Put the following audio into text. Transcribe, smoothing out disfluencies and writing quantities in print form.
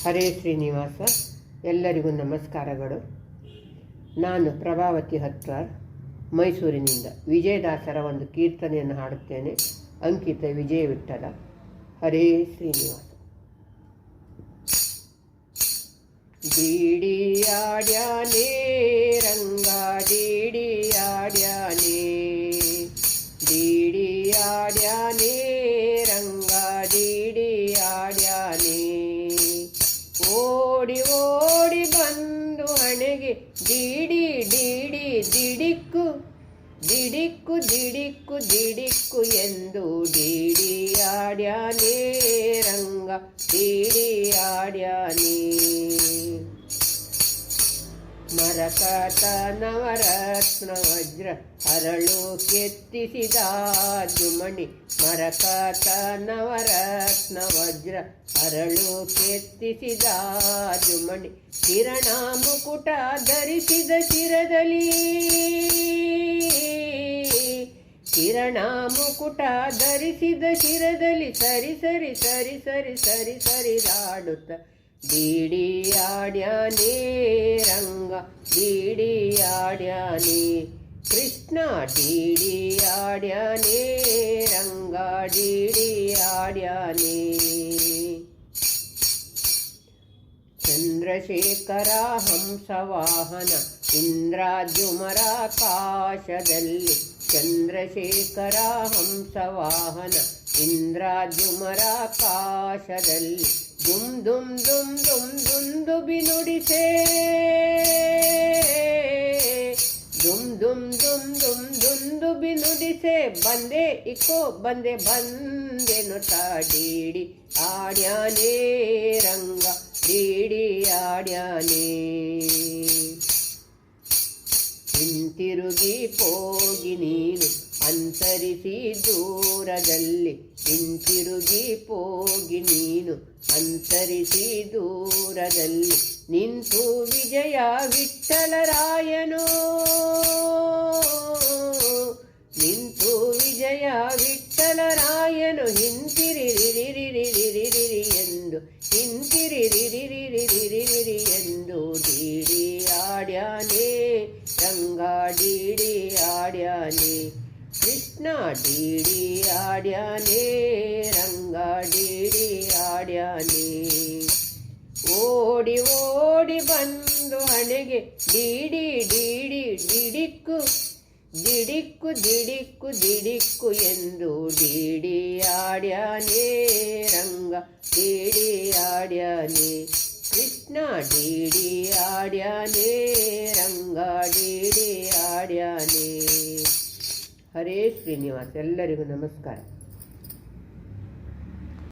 ಹರೇ ಶ್ರೀನಿವಾಸ. ಎಲ್ಲರಿಗೂ ನಮಸ್ಕಾರಗಳು. ನಾನು ಪ್ರಭಾವತಿ ಹತ್ವಾರ್, ಮೈಸೂರಿನಿಂದ ವಿಜಯದಾಸರ ಒಂದು ಕೀರ್ತನೆಯನ್ನು ಹಾಡುತ್ತೇನೆ. ಅಂಕಿತ ವಿಜಯ ವಿಠಲ. ಹರೇ ಶ್ರೀನಿವಾಸ. ಡಿಡಿಯಾಡ್ಯಾನೇ ರಂಗ ಡಿಡಿಯಾಡ್ಯಾನೇ, ಡಿಡಿಯಾಡ್ಯಾನೇ ರಂಗ ಡಿಡಿಯಾಡ್ಯಾನೇ, ಓಡಿ ಓಡಿ ಬಂದು ಹಣೆಗೆ ಡಿಡಿ ಡಿಡಿ ದಿಡಿಕ್ಕು ದಿಡಿಕ್ಕು ದಿಡಿಕ್ಕು ದಿಡಿಕ್ಕು ಎಂದು ಡಿಡಿಯಾಡ್ಯಾನೇ ರಂಗ ಡಿಡಿಯಾಡ್ಯಾನೇ. ಮರಕತ ನವರತ್ನ ವಜ್ರ ಹರಳು ಕೆತ್ತಿಸಿದ ಜುಮಣಿ, ಮರಕತ ನವರತ್ನ ವಜ್ರ ಹರಳು ಕೆತ್ತಿಸಿದ ಜುಮಣಿ, ಕಿರಣ ಮುಕುಟ ಧರಿಸಿದ ಶಿರದಲ್ಲಿ, ಕಿರಣ ಮುಕುಟ ಧರಿಸಿದ ಶಿರದಲ್ಲಿ ಸರಿ ಸರಿ ಸರಿ ಸರಿ ಸರಿ ಸರಿದಾಡುತ್ತ ಡಿಡಿಯಾಡ್ಯಾನೇ ರಂಗ ಡಿಡಿಯಾಡ್ಯಾನೇ. ಕೃಷ್ಣ ಡಿಡಿಯಾಡ್ಯಾನೇ ರಂಗ ಡಿಡಿಯಾಡ್ಯಾನೇ. ಚಂದ್ರಶೇಖರ ಹಂಸವಾಹನ ಇಂದ್ರಾದ್ಯುಮರಾಕಾಶದಲ್ಲಿ, ಚಂದ್ರಶೇಖರ ಹಂಸವಾಹನ ಇಂದ್ರಾದ್ಯುಮರಾಕಾಶದಲ್ಲಿ, ದುಮ್ ದುಮ್ ದುಮ್ ದುಮ್ ದುಂದುಬಿ ನುಡಿಸೆ, ದುಮ್ ದುಮ್ ದುಮ್ ದುಮ್ ದುಂದುಬಿ ನುಡಿಸೆ, ಬಂದೆ ಇಕೋ ಬಂದೆ ಬಂದೆನು ಡಿಡಿ ಆಡ್ಯಾನೇ ರಂಗ ಡಿಡಿಯಾಡ್ಯಾನೇ. ಹಿಂತಿರುಗಿ ಹೋಗಿ ನೀನು ಅಂತರಿಸಿ ದೂರದಲ್ಲಿ, ಹಿಂತಿರುಗಿ ಹೋಗಿ ನೀನು ಅಂತರಿಸಿ ದೂರದಲ್ಲಿ, ನಿಂತು ವಿಜಯ ವಿಠಲರಾಯನೋ, ನಿಂತು ವಿಜಯ ವಿಠಲರಾಯನು ಹಿಂತಿರಿರಿರಿರಿರಿರಿರಿ ಎಂದು, ಹಿಂತಿರಿರಿರಿರಿರಿರಿರಿ ಎಂದು ಡಿಡಿಯಾಡ್ಯಾನೇ ರಂಗ ಡಿಡಿಯಾಡ್ಯಾನೇ. ಕೃಷ್ಣ ಡಿಡಿಯಾಡ್ಯಾನೇ ರಂಗ ಡಿಡಿಯಾಡ್ಯಾನೇ. ಓಡಿ ಓಡಿ ಬಂದು ಹಣೆಗೆ ಡಿಡಿ ಡಿಡಿ ದಿಡಿಕ್ಕು ದಿಡಿಕ್ಕು ದಿಡಿಕ್ಕು ದಿಡಿಕ್ಕು ಎಂದು ಡಿಡಿಯಾಡ್ಯಾನೇ ರಂಗ ಡಿಡಿಯಾಡ್ಯಾನೇ. ಕೃಷ್ಣ ಡಿಡಿಯಾಡ್ಯಾನೇ ರಂಗ ಡಿಡಿಯಾಡ್ಯಾನೇ. ಹರೇ ಶ್ರೀನಿವಾಸ. ಎಲ್ಲರಿಗೂ ನಮಸ್ಕಾರ.